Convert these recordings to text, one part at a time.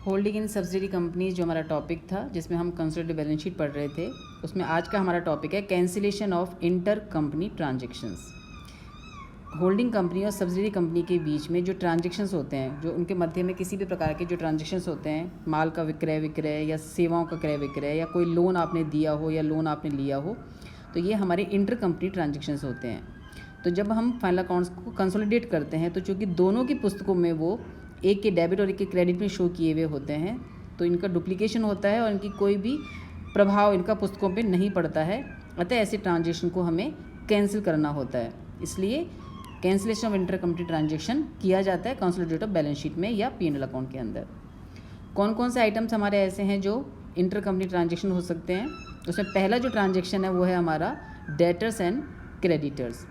Holding in subsidiary companies जो हमारा topic था, जिसमें हम कंसोलिडेटेड बैलेंस शीट पढ़ रहे थे, उसमें आज का हमारा टॉपिक है cancellation of inter company transactions. Holding company और सब्सिडरी कंपनी के बीच में जो ट्रांजेक्शन्स होते हैं, जो उनके मध्य में किसी भी प्रकार के जो ट्रांजेक्शन्स होते हैं, माल का विक्रय या सेवाओं का क्रय विक्रय या कोई लोन आपने दिया हो या लोन आपने लिया हो, तो ये हमारे इंटर कंपनी ट्रांजेक्शन्स होते हैं। तो जब हम फाइनल अकाउंट्स को कंसोलिडेट करते हैं, तो चूँकि दोनों की पुस्तकों में वो एक के डेबिट और एक के क्रेडिट में शो किए हुए होते हैं, तो इनका डुप्लीकेशन होता है और इनकी कोई भी प्रभाव इनका पुस्तकों पे नहीं पड़ता है। अतः ऐसे ट्रांजेक्शन को हमें कैंसिल करना होता है। इसलिए cancellation of inter company transaction किया जाता है कंसोलिडेटेड बैलेंस शीट में या P&L अकाउंट के अंदर। कौन कौन से आइटम्स हमारे ऐसे हैं जो इंटर कंपनी ट्रांजेक्शन हो सकते हैं? उसमें पहला जो ट्रांजेक्शन है वो है हमारा डेटर्स एंड क्रेडिटर्स।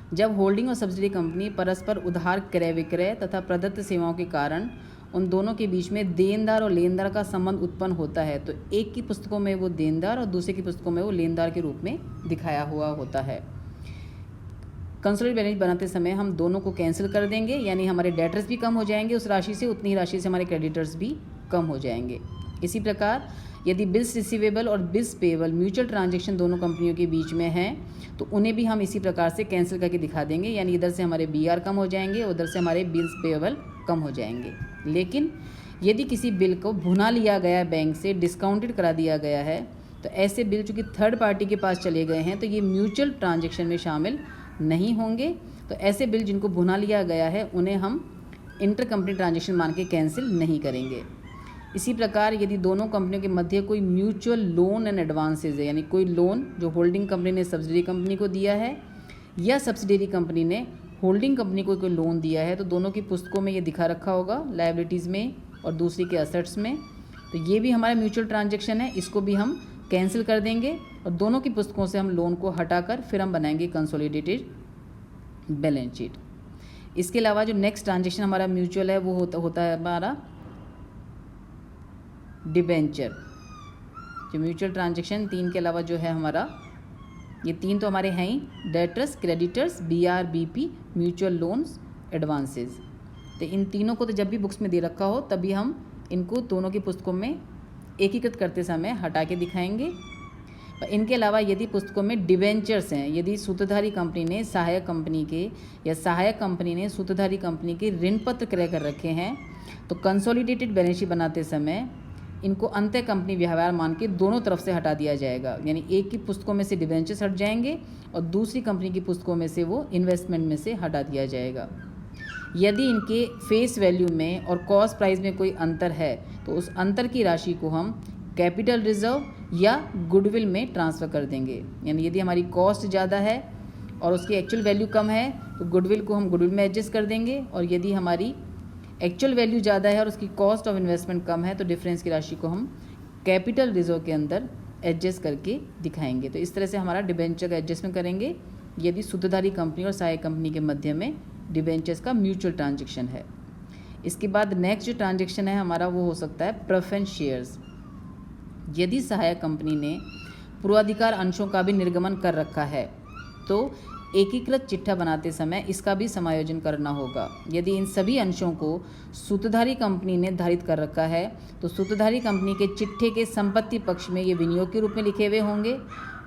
जब होल्डिंग और सब्सिडरी कंपनी परस्पर उधार क्रय विक्रय तथा प्रदत्त सेवाओं के कारण उन दोनों के बीच में देनदार और लेनदार का संबंध उत्पन्न होता है, तो एक की पुस्तकों में वो देनदार और दूसरे की पुस्तकों में वो लेनदार के रूप में दिखाया हुआ होता है। कंसोलिडेटेड बैलेंस बनाते समय हम दोनों को कैंसिल कर देंगे, यानी हमारे डेटर्स भी कम हो जाएंगे उस राशि से, उतनी ही राशि से हमारे क्रेडिटर्स भी कम हो जाएंगे। इसी प्रकार यदि बिल्स रिसीवेबल और बिल्स पेएबल म्यूचुअल ट्रांजेक्शन दोनों कंपनियों के बीच में हैं, तो उन्हें भी हम इसी प्रकार से कैंसिल करके दिखा देंगे, यानी इधर से हमारे BR कम हो जाएंगे, उधर से हमारे बिल्स पेएबल कम हो जाएंगे। लेकिन यदि किसी बिल को भुना लिया गया है, बैंक से डिस्काउंटेड करा दिया गया है, तो ऐसे बिल चूँकि थर्ड पार्टी के पास चले गए हैं, तो ये म्यूचुअल ट्रांजेक्शन में शामिल नहीं होंगे। तो ऐसे बिल जिनको भुना लिया गया है उन्हें हम इंटर कंपनी ट्रांजेक्शन मान के कैंसिल नहीं करेंगे। इसी प्रकार यदि दोनों कंपनियों के मध्य कोई म्यूचुअल लोन एंड एडवांसेज है, यानी कोई लोन जो होल्डिंग कंपनी ने सब्सिडरी कंपनी को दिया है या सब्सिडरी कंपनी ने होल्डिंग कंपनी को कोई लोन दिया है, तो दोनों की पुस्तकों में ये दिखा रखा होगा लायबिलिटीज़ में और दूसरी के असेट्स में। तो ये भी हमारा म्यूचुअल ट्रांजेक्शन है, इसको भी हम कैंसिल कर देंगे और दोनों की पुस्तकों से हम लोन को हटाकर फिर हम बनाएंगे कंसोलिडेटेड बैलेंस शीट। इसके अलावा जो नेक्स्ट ट्रांजेक्शन हमारा म्यूचुअल है वो होता है हमारा डिबेंचर। जो म्यूचुअल ट्रांजेक्शन 3 के अलावा जो है हमारा, ये 3 तो हमारे हैं ही, debtors, creditors, BR BP, mutual loans, advances. तो इन तीनों को तो जब भी बुक्स में दे रखा हो तभी हम इनको दोनों की पुस्तकों में एकीकृत करते समय हटा के दिखाएंगे। इनके अलावा यदि पुस्तकों में डिबेंचर्स हैं, यदि सूत्रधारी कंपनी ने सहायक कंपनी के या सहायक कंपनी ने सूत्रधारी कंपनी के ऋण पत्र क्रय कर रखे हैं, तो कंसोलिडेटेड बैलेंस शीट बनाते समय इनको अंत्य कंपनी व्यवहार मान के दोनों तरफ से हटा दिया जाएगा, यानी एक की पुस्तकों में से डिबेंचर्स हट जाएंगे और दूसरी कंपनी की पुस्तकों में से वो इन्वेस्टमेंट में से हटा दिया जाएगा। यदि इनके फेस वैल्यू में और कॉस्ट प्राइस में कोई अंतर है, तो उस अंतर की राशि को हम कैपिटल रिजर्व या गुडविल में ट्रांसफ़र कर देंगे। यानी यदि हमारी कॉस्ट ज़्यादा है और उसकी एक्चुअल वैल्यू कम है, तो गुडविल को हम गुडविल में एडजस्ट कर देंगे, और यदि हमारी एक्चुअल वैल्यू ज़्यादा है और उसकी कॉस्ट ऑफ इन्वेस्टमेंट कम है, तो डिफरेंस की राशि को हम कैपिटल रिजर्व के अंदर एडजस्ट करके दिखाएंगे। तो इस तरह से हमारा डिबेंचर का एडजस्टमेंट करेंगे यदि सूत्रधारी कंपनी और सहायक कंपनी के मध्य में डिबेंचर्स का म्यूचुअल ट्रांजेक्शन है। इसके बाद नेक्स्ट जो ट्रांजेक्शन है हमारा वो हो सकता है प्रेफरेंस शेयर्स। यदि सहायक कंपनी ने पूर्वाधिकार अंशों का भी निर्गमन कर रखा है, तो एकीकृत चिट्ठा बनाते समय इसका भी समायोजन करना होगा। यदि इन सभी अंशों को सूत्रधारी कंपनी ने धारित कर रखा है, तो सूत्रधारी कंपनी के चिट्ठे के संपत्ति पक्ष में ये विनियोग के रूप में लिखे हुए होंगे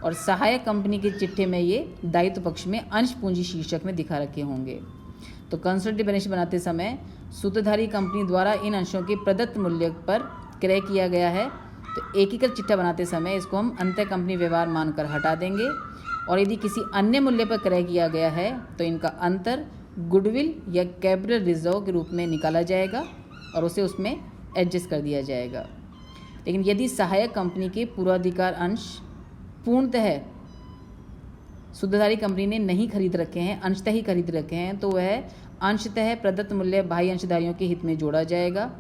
और सहायक कंपनी के चिट्ठे में ये दायित्व पक्ष में अंश पूंजी शीर्षक में दिखा रखे होंगे। तो कंसोलिडेटेड बैलेंस शीट बनाते समय सूत्रधारी कंपनी द्वारा इन अंशों के प्रदत्त मूल्य पर क्रय किया गया है, तो एकीकृत चिट्ठा बनाते समय इसको हम अंत्य कंपनी व्यवहार मानकर हटा देंगे, और यदि किसी अन्य मूल्य पर क्रय किया गया है तो इनका अंतर गुडविल या कैपिटल रिजर्व के रूप में निकाला जाएगा और उसे उसमें एडजस्ट कर दिया जाएगा। लेकिन यदि सहायक कंपनी के पूर्वाधिकार अंश पूर्णतः सूत्रधारी कंपनी ने नहीं खरीद रखे हैं, अंशतः ही खरीद रखे हैं, तो वह अंशतः प्रदत्त मूल्य बाह्य अंशधारियों के हित में जोड़ा जाएगा।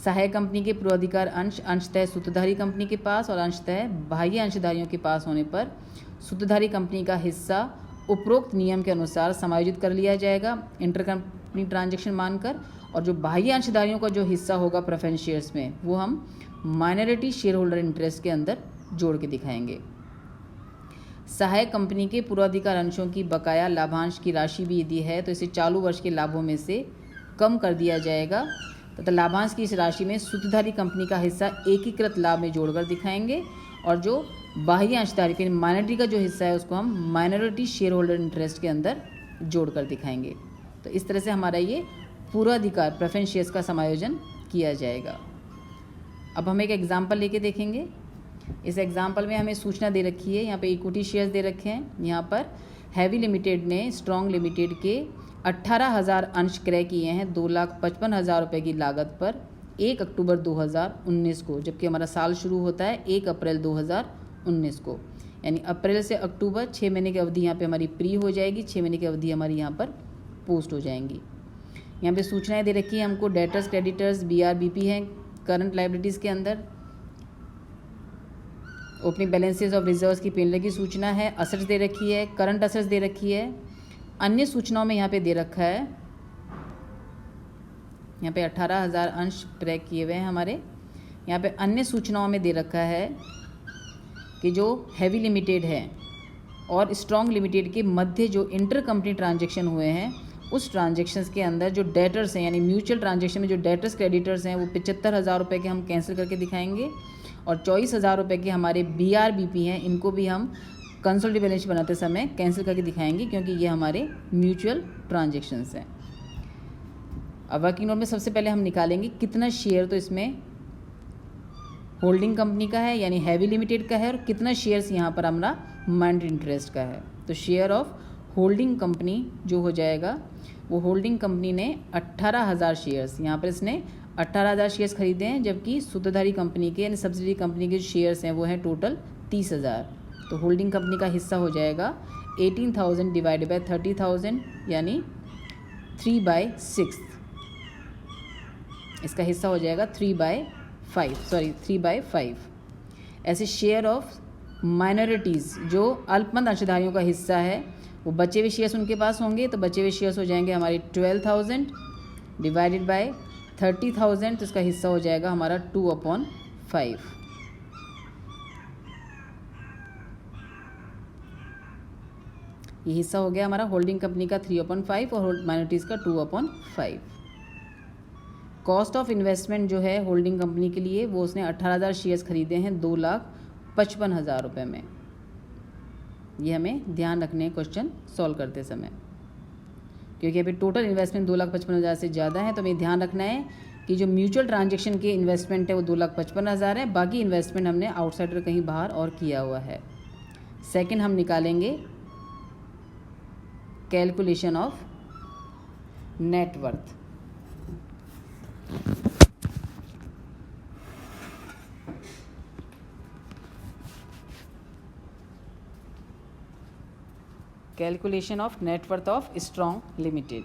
सहायक कंपनी के पूर्वाधिकार अंश अंशतः सूत्रधारी कंपनी के पास और अंशतः बाह्य अंशधारियों के पास होने पर सूत्रधारी कंपनी का हिस्सा उपरोक्त नियम के अनुसार समायोजित कर लिया जाएगा इंटर कंपनी ट्रांजेक्शन मानकर, और जो बाह्य अंशधारियों का जो हिस्सा होगा प्रेफरेंस शेयर्स में, वो हम माइनॉरिटी शेयर होल्डर इंटरेस्ट के अंदर जोड़ के दिखाएंगे। सहायक कंपनी के पूर्वाधिकार अंशों की बकाया लाभांश की राशि भी यदि है, तो इसे चालू वर्ष के लाभों में से कम कर दिया जाएगा तथा लाभांश की इस राशि में सूत्रधारी कंपनी का हिस्सा एकीकृत लाभ में जोड़कर दिखाएंगे और जो बाह्य अंशधारी फिर माइनॉरिटी का जो हिस्सा है उसको हम माइनॉरिटी शेयर होल्डर इंटरेस्ट के अंदर जोड़कर दिखाएंगे। तो इस तरह से हमारा ये पूर्वाधिकार प्रेफरेंस शेयर्स का समायोजन किया जाएगा। अब हम एक एग्जाम्पल लेके देखेंगे। इस एग्जाम्पल में हमें सूचना दे रखी है, यहाँ पे इक्विटी शेयर्स दे रखे हैं। यहाँ पर हैवी लिमिटेड ने स्ट्रॉन्ग लिमिटेड के 18,000 अंश क्रय किए हैं 2,55,000 रुपये की लागत पर 1 अक्टूबर 2019 को, जबकि हमारा साल शुरू होता है 1 अप्रैल 2019 को। यानी अप्रैल से अक्टूबर 6 महीने की अवधि यहाँ पे हमारी प्री हो जाएगी, 6 महीने की अवधि हमारी यहाँ पर पोस्ट हो जाएंगी। यहाँ पे सूचनाएं दे रखी है हमको, डेटर्स क्रेडिटर्स BRBP हैं करंट लाइबिलिटीज़ के अंदर। ओपनिंग बैलेंसेज ऑफ रिजर्व्स की पेनल्टी की सूचना है, असेट्स दे रखी है, करंट असेट्स दे रखी है। अन्य सूचनाओं में यहाँ पे दे रखा है, यहाँ पे 18,000 अंश क्रय किए हुए हैं हमारे। यहाँ पे अन्य सूचनाओं में दे रखा है कि जो हैवी लिमिटेड है और स्ट्रॉन्ग लिमिटेड के मध्य जो इंटर कंपनी ट्रांजेक्शन हुए हैं उस ट्रांजेक्शन्स के अंदर जो डेटर्स हैं, यानी म्यूचुअल ट्रांजेक्शन में जो डेटर्स क्रेडिटर्स हैं वो 75,000 रुपये के हम कैंसिल करके दिखाएंगे और 24,000 रुपये के हमारे BRBP हैं, इनको भी हम कंसोलिडेटेड बैलेंस शीट बनाते समय कैंसिल करके दिखाएंगे क्योंकि ये हमारे म्यूचुअल ट्रांजेक्शन्स हैं। अब वर्किंग नोट में सबसे पहले हम निकालेंगे कितना शेयर तो इसमें होल्डिंग कंपनी का है यानी हैवी लिमिटेड का है और कितना शेयर्स यहाँ पर हमारा माइनॉरिटी इंटरेस्ट का है। तो शेयर ऑफ होल्डिंग कंपनी जो हो जाएगा वो होल्डिंग कंपनी ने 18,000 शेयर्स, यहाँ पर इसने 18,000 शेयर्स खरीदे हैं, जबकि सूत्रधारी कंपनी के यानी सब्सिडी कंपनी के जो शेयर्स हैं वो हैं टोटल 30,000। तो होल्डिंग कंपनी का हिस्सा हो जाएगा 18,000 डिवाइडेड बाय 30,000 यानी 3/6। इसका हिस्सा हो जाएगा 3/5। ऐसे शेयर ऑफ माइनॉरिटीज़ जो अल्पमंद अंशधारियों का हिस्सा है वो बचे हुए शेयर्स उनके पास होंगे, तो बचे हुए शेयर्स हो जाएंगे हमारे 12,000 डिवाइडेड बाय 30,000, तो इसका हिस्सा हो जाएगा हमारा 2/5। ये हिस्सा हो गया हमारा होल्डिंग कंपनी का 3/5 और माइनॉरिटीज़ का 2/5। कॉस्ट ऑफ इन्वेस्टमेंट जो है होल्डिंग कंपनी के लिए वो उसने 18,000 शेयर्स खरीदे हैं 2,55,000 रुपये में। ये हमें ध्यान रखने हैं क्वेश्चन सॉल्व करते समय, क्योंकि अभी टोटल इन्वेस्टमेंट 2,55,000 से ज़्यादा है। तो हमें ध्यान रखना है कि जो म्यूचुअल ट्रांजेक्शन के इन्वेस्टमेंट है वो 2,55,000 है, बाकी इन्वेस्टमेंट हमने आउटसाइडर कहीं बाहर और किया हुआ है। सेकंड हम निकालेंगे calculation of net worth. Calculation of net worth of strong limited.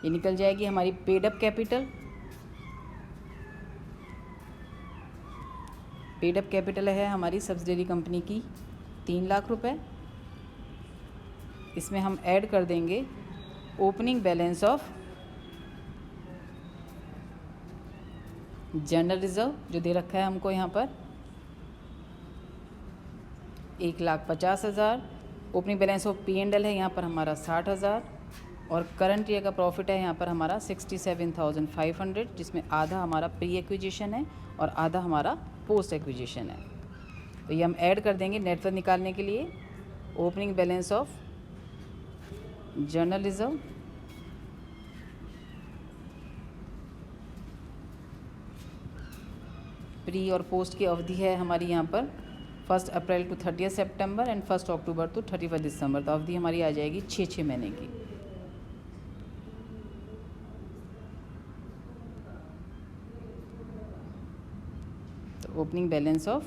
ये निकल जाएगी हमारी paid up capital. Paid up capital है हमारी सब्सिडियरी कंपनी की 3 लाख रुपए। इसमें हम ऐड कर देंगे opening balance of general reserve जो दे रखा है हमको यहाँ पर 1,50,000। ओपनिंग बैलेंस ऑफ P&L है यहाँ पर हमारा 60,000 और करंट ईयर का प्रॉफिट है यहाँ पर हमारा 67,500, जिसमें आधा हमारा प्री एक्विजिशन है और आधा हमारा पोस्ट एक्विजिशन है। तो ये हम ऐड कर देंगे नेटवर्थ निकालने के लिए। Opening balance of general reserve pre और पोस्ट की अवधि है हमारी यहाँ पर 1 अप्रैल टू 30 सितंबर एंड 1 अक्टूबर टू 31 दिसंबर। तो अवधि हमारी आ जाएगी 6 महीने की। तो opening balance of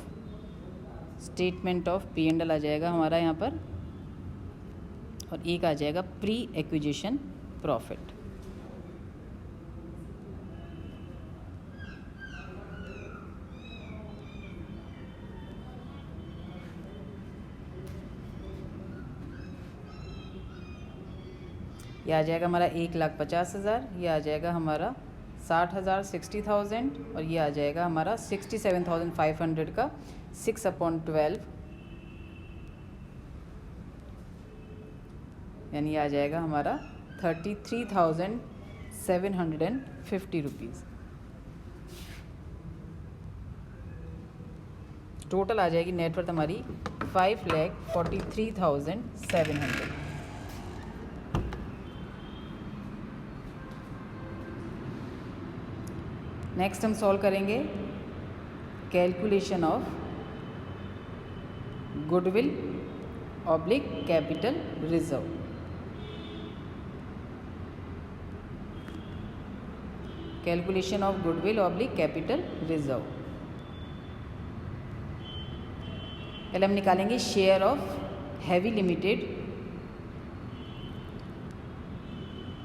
statement of P&L आ जाएगा हमारा यहाँ पर और एक आ जाएगा प्री एक्विजिशन प्रॉफिट। ये आ जाएगा हमारा 1,50,000, ये आ जाएगा हमारा 60,000 60,000 और ये आ जाएगा हमारा 67,500 का 6/12 यानी आ जाएगा हमारा 33,700 750 रुपीज़। टोटल आ जाएगी नेटवर्थ हमारी 5,43,700। नेक्स्ट हम सॉल्व करेंगे calculation of goodwill oblique capital reserve. Calculation of goodwill oblique capital reserve. पहले हम निकालेंगे शेयर ऑफ हैवी लिमिटेड।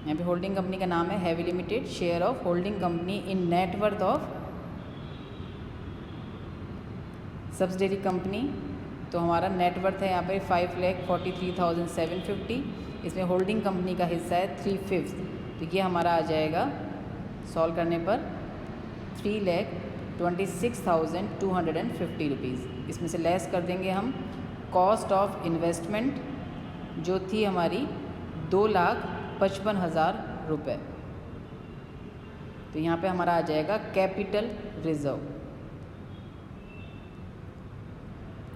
यहाँ पे होल्डिंग कंपनी का नाम है heavy limited. Share of holding company in net worth of subsidiary company. तो हमारा नेटवर्थ है यहाँ पे 5,43,750। इसमें होल्डिंग कंपनी का हिस्सा है 3/5। तो ये हमारा आ जाएगा सॉल्व करने पर 3,26,250 रुपीज़। इसमें से लेस कर देंगे हम कॉस्ट ऑफ इन्वेस्टमेंट जो थी हमारी 2,55,000 रुपये। तो यहाँ पे हमारा आ जाएगा कैपिटल रिजर्व,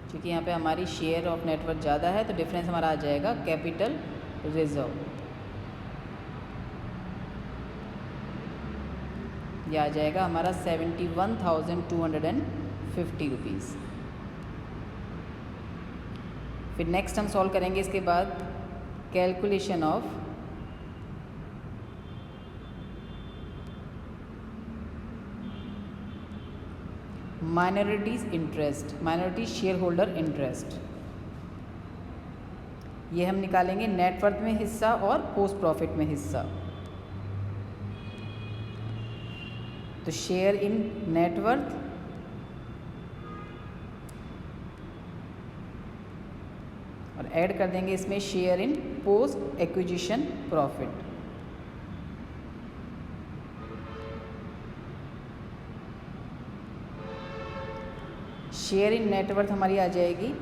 क्योंकि यहाँ पे हमारी शेयर ऑफ नेटवर्थ ज़्यादा है तो डिफरेंस हमारा आ जाएगा कैपिटल रिजर्व। यह आ जाएगा हमारा 71,250 रुपीज़। फिर नेक्स्ट हम सॉल्व करेंगे इसके बाद calculation of minorities interest, minority share holder interest. ये हम निकालेंगे नेटवर्थ में हिस्सा और पोस्ट प्रॉफिट में हिस्सा। तो शेयर इन नेटवर्थ और ऐड कर देंगे इसमें share in post acquisition profit. Share in net worth हमारी आ जाएगी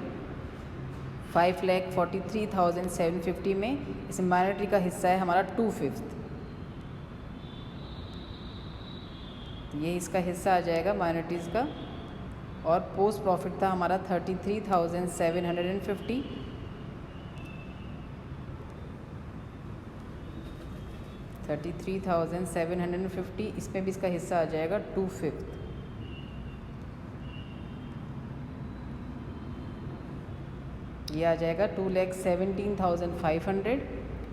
5,43,750 में। इसमें माइनॉरिटी का हिस्सा है हमारा 2/5। ये इसका हिस्सा आ जाएगा माइनॉरिटीज़ का। और पोस्ट प्रॉफिट था हमारा 33,750। इसमें भी इसका हिस्सा आ जाएगा 2/5। ये आ जाएगा 2,17,500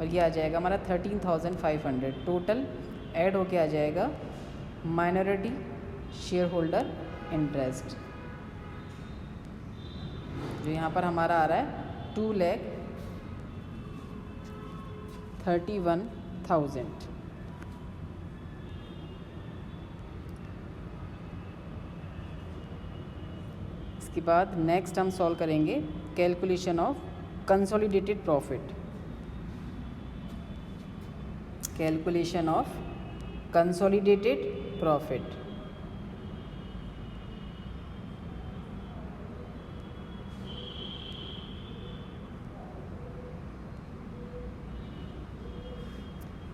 और ये आ जाएगा हमारा 13,500। टोटल ऐड होके आ जाएगा माइनॉरिटी शेयर होल्डर इंटरेस्ट, जो यहाँ पर हमारा आ रहा है 2,31,000। इसके बाद नेक्स्ट हम सॉल्व करेंगे calculation of consolidated profit. Calculation of consolidated profit.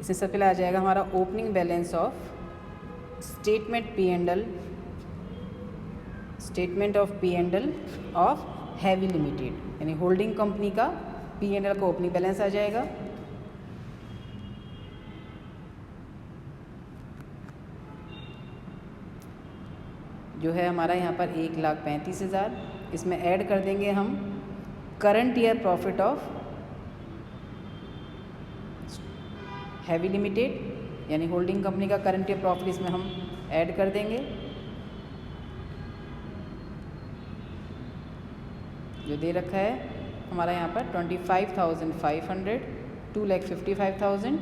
इसमें सबसे पहले आ जाएगा हमारा opening balance of statement P&L, statement of P&L of heavy limited, यानी होल्डिंग कंपनी का P&L का ओपनिंग बैलेंस आ जाएगा। जो है हमारा यहाँ पर 1,35,000। इसमें ऐड कर देंगे हम current year profit of heavy limited, यानी होल्डिंग कंपनी का करंट ईयर प्रॉफिट इसमें हम ऐड कर देंगे, जो दे रखा है हमारा यहाँ पर 25,500, 2,55,000।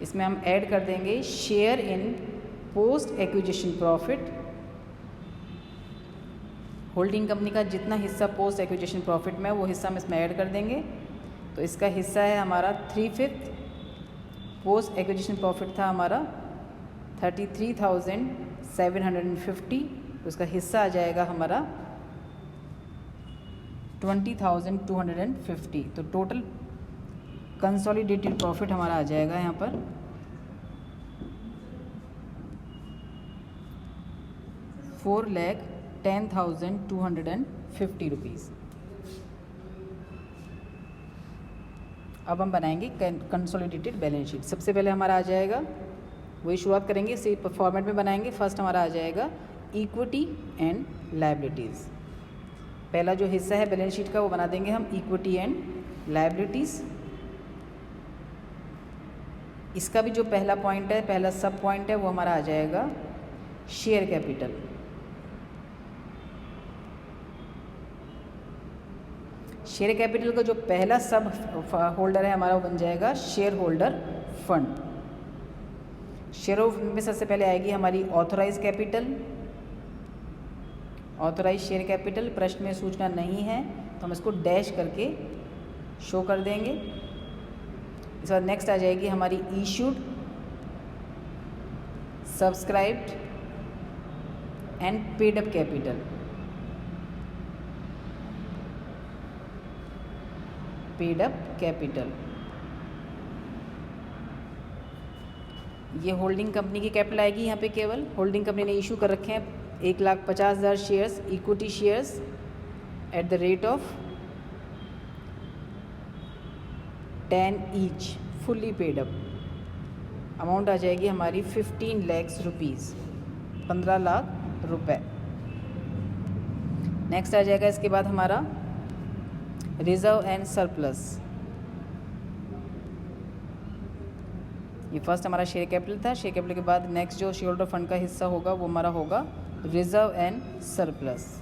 इसमें हम ऐड कर देंगे share in post acquisition profit. Holding company का जितना हिस्सा पोस्ट एक्विजिशन प्रॉफिट में है वो हिस्सा हम इसमें ऐड कर देंगे। तो इसका हिस्सा है हमारा 3/5। पोस्ट एक्विजिशन प्रॉफिट था हमारा 33,750। तो उसका हिस्सा आ जाएगा हमारा 20,250। तो टोटल कंसोलिडेटेड प्रॉफिट हमारा आ जाएगा यहाँ पर 4,10,250 रुपीज़। अब हम बनाएंगे कंसोलिडेटेड बैलेंस शीट। सबसे पहले हमारा आ जाएगा, वही शुरुआत करेंगे, इसी फॉर्मेट में बनाएंगे। फर्स्ट हमारा आ जाएगा इक्विटी एंड लायबिलिटीज़। पहला जो हिस्सा है बैलेंस शीट का वो बना देंगे हम इक्विटी एंड लायबिलिटीज़। इसका भी जो पहला पॉइंट है, पहला सब पॉइंट है, वो हमारा आ जाएगा शेयर कैपिटल। शेयर कैपिटल का जो पहला सब होल्डर है हमारा वो बन जाएगा share holder fund. Share holder fund में सबसे पहले आएगी हमारी authorise capital. Authorise share capital प्रश्न में सूचना नहीं है तो हम इसको डैश करके शो कर देंगे। इस बाद नेक्स्ट आ जाएगी हमारी issued, subscribed and paid up capital. Paid up capital ये होल्डिंग कंपनी की कैपिटल आएगी। यहाँ पे केवल होल्डिंग कंपनी ने इशू कर रखे हैं 1,50,000 shares, equity shares at the rate of 10 each, fully paid up. Amount आ जाएगी हमारी 15 लाख रुपीज़, 15 लाख रुपए। नेक्स्ट आ जाएगा इसके बाद हमारा रिजर्व एंड सरप्लस। ये फर्स्ट हमारा शेयर कैपिटल था। शेयर कैपिटल के बाद नेक्स्ट जो शेयर होल्डर फंड का हिस्सा होगा वो हमारा होगा रिजर्व एंड सरप्लस।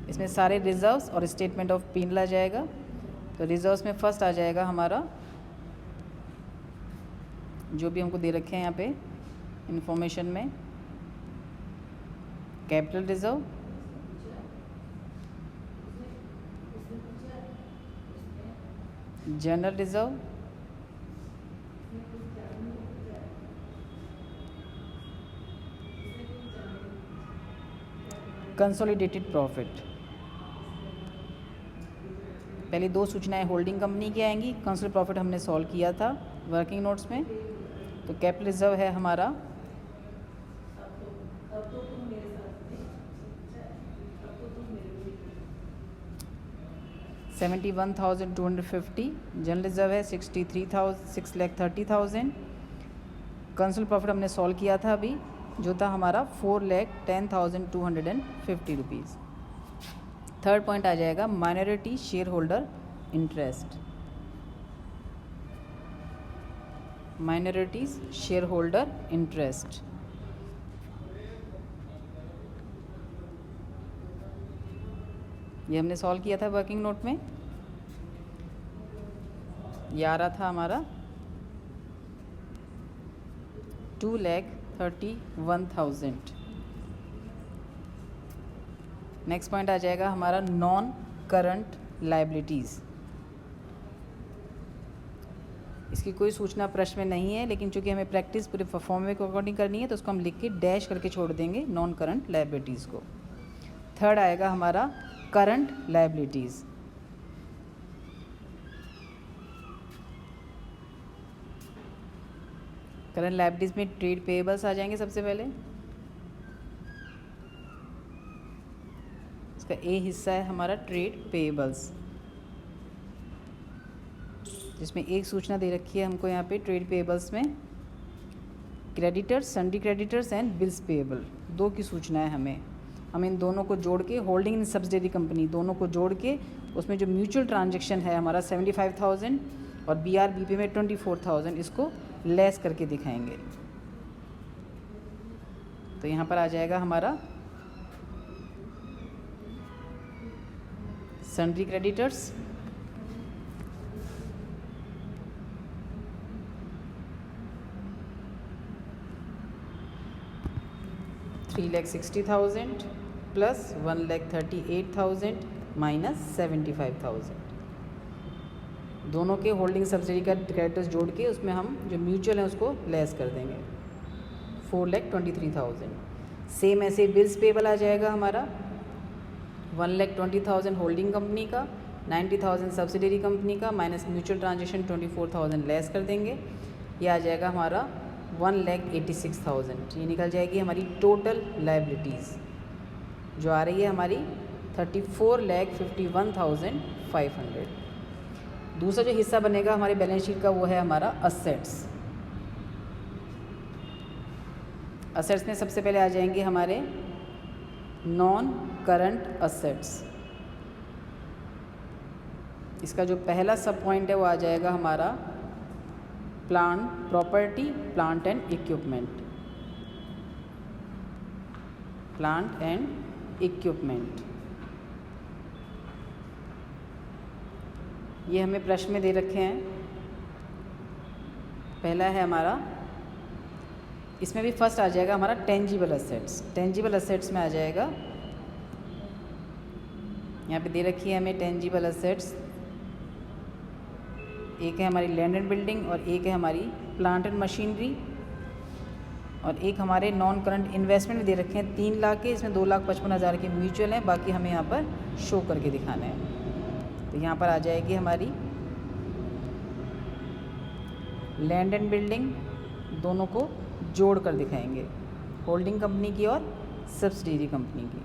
इसमें सारे रिजर्व्स और स्टेटमेंट ऑफ P&L आ जाएगा। तो रिजर्व्स में फर्स्ट आ जाएगा हमारा जो भी हमको दे रखे हैं यहाँ पे इंफॉर्मेशन में, capital reserve, general reserve, consolidated profit. पहले दो सूचनाएं होल्डिंग कंपनी की आएंगी। कंसोलिडेटेड प्रॉफिट हमने सॉल्व किया था वर्किंग नोट्स में। तो कैपिटल रिजर्व है हमारा 71,250, जनरल रिजर्व है 6,30,000। कंसोलिडेटेड प्रॉफिट हमने सॉल्व किया था अभी, जो था हमारा 4,10,250 रुपीज़। थर्ड पॉइंट आ जाएगा minority share holder interest. Minorities share holder interest ये हमने सॉल्व किया था वर्किंग नोट में। ये आ रहा था हमारा 2,31,000। नेक्स्ट पॉइंट आ जाएगा हमारा नॉन करंट लायबिलिटीज़। इसकी कोई सूचना प्रश्न में नहीं है, लेकिन चूंकि हमें प्रैक्टिस पूरे फॉर्मूले के अकॉर्डिंग करनी है तो उसको हम लिख के डैश करके छोड़ देंगे नॉन करंट लायबिलिटीज़ को। थर्ड आएगा हमारा करंट लायबिलिटीज़। करंट लायबिलिटीज़ में ट्रेड पेएबल्स आ जाएंगे सबसे पहले। इसका ए हिस्सा है हमारा ट्रेड पेएबल्स, जिसमें एक सूचना दे रखी है हमको यहाँ पे ट्रेड पेएबल्स में creditors, सन्डी creditors and bills payable. दो की सूचना है हमें। हम इन दोनों को जोड़ के होल्डिंग इन सब्सिडरी कंपनी दोनों को जोड़ के उसमें जो म्यूचुअल ट्रांजैक्शन है हमारा 75,000 और BRBP में 24,000 इसको लेस करके दिखाएंगे। तो यहाँ पर आ जाएगा हमारा सन्ड्री क्रेडिटर्स, $3,60,000 प्लस 1,38,000 माइनस 75,000। दोनों के होल्डिंग सब्सिडी का क्रेडिटर्स जोड़ के उसमें हम जो म्यूचुअल है उसको लेस कर देंगे 4,23,000। सेम ऐसे बिल्स पेबल आ जाएगा हमारा 1,20,000 होल्डिंग कंपनी का, 90,000 सब्सिडरी कंपनी का, माइनस म्यूचुअल ट्रांजेक्शन 24,000 लेस कर देंगे। ये आ जाएगा हमारा 1,86,000। ये निकल जाएगी हमारी टोटल लाइबिलिटीज़ जो आ रही है हमारी 34,51,500। दूसरा जो हिस्सा बनेगा हमारी बैलेंस शीट का वो है हमारा असेट्स। असेट्स में सबसे पहले आ जाएंगे हमारे नॉन करंट असेट्स। इसका जो पहला सब पॉइंट है वो आ जाएगा हमारा property plant and equipment. Plant and equipment ये हमें प्रश्न में दे रखे हैं। पहला है हमारा, इसमें भी फर्स्ट आ जाएगा हमारा टेंजिबल असेट्स। टेंजिबल असेट्स में आ जाएगा, यहाँ पे दे रखी है हमें टेंजिबल असेट्स। एक है हमारी लैंड एंड बिल्डिंग और एक है हमारी प्लांट एंड मशीनरी और एक हमारे नॉन करंट इन्वेस्टमेंट दे रखे हैं 3 लाख के। इसमें 2,55,000 के म्यूचुअल हैं, बाकी हमें यहाँ पर शो करके दिखाना है। तो यहाँ पर आ जाएगी हमारी लैंड एंड बिल्डिंग, दोनों को जोड़ कर दिखाएंगे, होल्डिंग कंपनी की और सब्सिडियरी कंपनी की।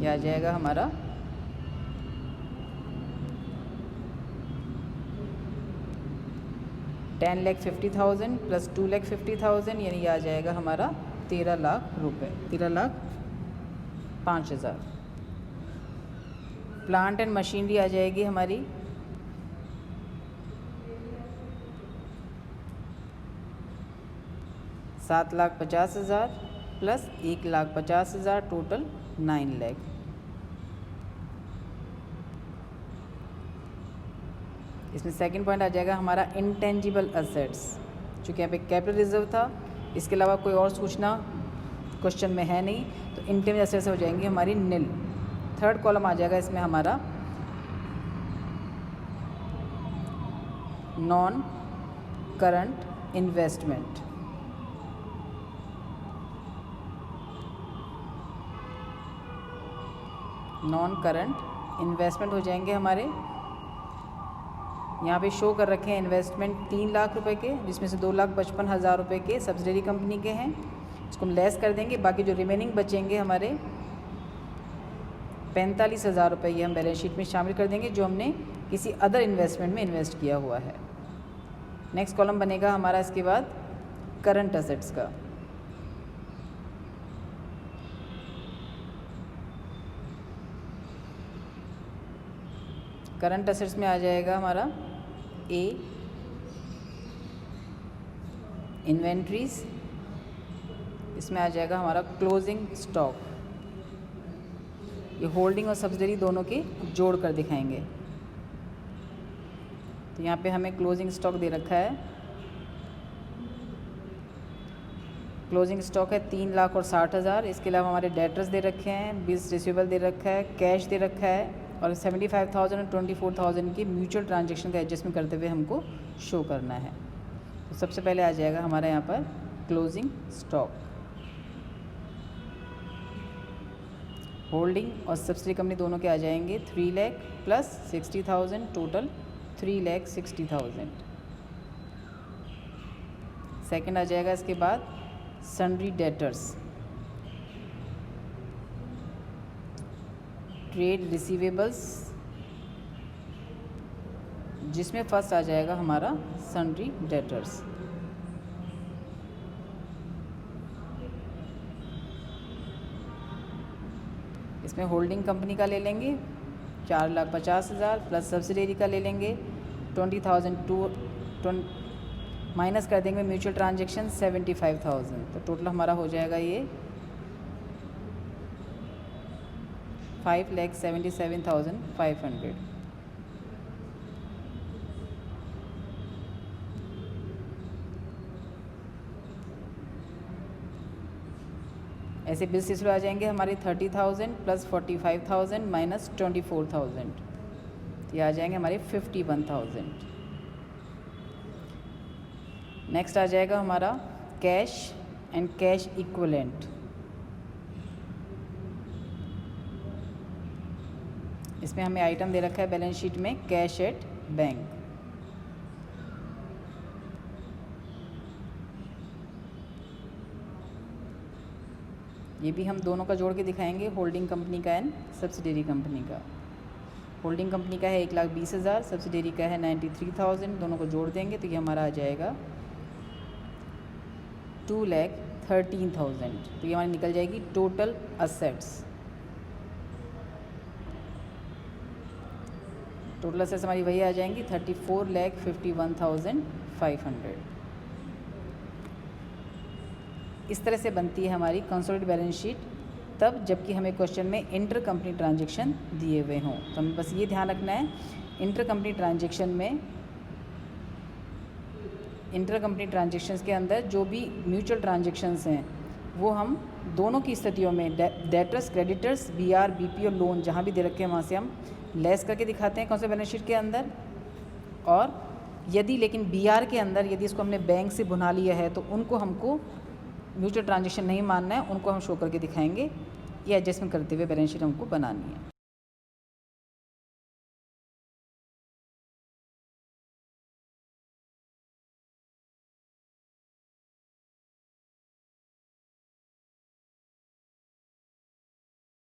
यह आ जाएगा हमारा $10,50,000 प्लस 2,50,000 यानी यह आ जाएगा हमारा 13 लाख रुपए, 13,05,000। प्लांट एंड मशीनरी आ जाएगी हमारी $7,50,000 प्लस 1,50,000, टोटल 9 लाख। इसमें सेकंड पॉइंट आ जाएगा हमारा इंटेंजिबल असेट्स। चूँकि यहाँ पे कैपिटल रिजर्व था, इसके अलावा कोई और सूचना क्वेश्चन में है नहीं, तो इंटेंजिबल असेट्स हो जाएंगी हमारी नील। थर्ड कॉलम आ जाएगा इसमें हमारा non current investment. Non current investment हो जाएंगे हमारे, यहाँ पे शो कर रखे हैं इन्वेस्टमेंट 3 लाख रुपए के, जिसमें से 2,55,000 रुपये के सब्सिडरी कंपनी के हैं। इसको हम लेस कर देंगे, बाकी जो रिमेनिंग बचेंगे हमारे 45,000 रुपये ये हम बैलेंस शीट में शामिल कर देंगे, जो हमने किसी अदर इन्वेस्टमेंट में इन्वेस्ट किया हुआ है। नेक्स्ट कॉलम बनेगा हमारा इसके बाद करंट असेट्स का। करंट असेट्स में आ जाएगा हमारा ए इन्वेंट्रीज, इसमें आ जाएगा हमारा क्लोजिंग स्टॉक। ये होल्डिंग और सब्सिडरी दोनों के जोड़ कर दिखाएंगे। तो यहाँ पे हमें क्लोजिंग स्टॉक दे रखा है, क्लोजिंग स्टॉक है 3,60,000। इसके अलावा हमारे डेटर्स दे रखे हैं, बिल्स रिसीवेबल दे रखा है, कैश दे रखा है और 75,000 और 24,000 की म्यूचुअल ट्रांजैक्शन का एडजस्टमेंट करते हुए हमको शो करना है। तो सबसे पहले आ जाएगा हमारे यहाँ पर क्लोजिंग स्टॉक। होल्डिंग और सब्सिडरी कंपनी दोनों के आ जाएंगे 3 लाख प्लस 60,000, टोटल 3,60,000। सेकंड आ जाएगा इसके बाद सन्ड्री डेटर्स, ट्रेड रिसीवेबल्स, जिसमें फर्स्ट आ जाएगा हमारा सन्ड्री डेटर्स। इसमें होल्डिंग कंपनी का ले लेंगे 4,50,000 प्लस सब्सिडरी का ले लेंगे 20,000 माइनस कर देंगे म्यूचुअल ट्रांजैक्शन 75,000। तो टोटल हमारा हो जाएगा ये 5,77,500। ऐसे बिल्स रिसीव आ जाएंगे हमारे 30,000 प्लस 45,000 माइनस 24,000, ये आ जाएंगे हमारे 51,000। नेक्स्ट आ जाएगा हमारा कैश एंड कैश इक्विवेलेंट। इसमें हमें आइटम दे रखा है बैलेंस शीट में कैश एट बैंक। ये भी हम दोनों का जोड़ के दिखाएंगे, होल्डिंग कंपनी का एंड सब्सिडरी कंपनी का। होल्डिंग कंपनी का है 1,20,000, सब्सिडरी का है 93,000, दोनों को जोड़ देंगे तो ये हमारा आ जाएगा 2,13,000। तो ये हमारी निकल जाएगी टोटल असेट्स। टोटल असेट्स हमारी वही आ जाएंगी 34,51,500। इस तरह से बनती है हमारी कंसोलिडेटेड बैलेंस शीट, तब जबकि हमें क्वेश्चन में इंटर कंपनी ट्रांजैक्शन दिए हुए हों। तो हमें बस ये ध्यान रखना है, इंटर कंपनी ट्रांजैक्शन में, इंटर कंपनी ट्रांजैक्शंस के अंदर जो भी म्यूचुअल ट्रांजैक्शंस हैं वो हम दोनों की स्थितियों में डेटर्स, क्रेडिटर्स, बीआर, बीपी और लोन जहाँ भी दे रखे हैं वहाँ से हम लेस करके दिखाते हैं कौन से बैलेंस शीट के अंदर। और यदि लेकिन बीआर के अंदर यदि इसको हमने बैंक से बुना लिया है तो उनको हमको म्यूचुअल ट्रांजैक्शन नहीं मानना है, उनको हम शो करके दिखाएंगे। ये एडजस्टमेंट करते हुए बैलेंस शीट हमको बनानी है।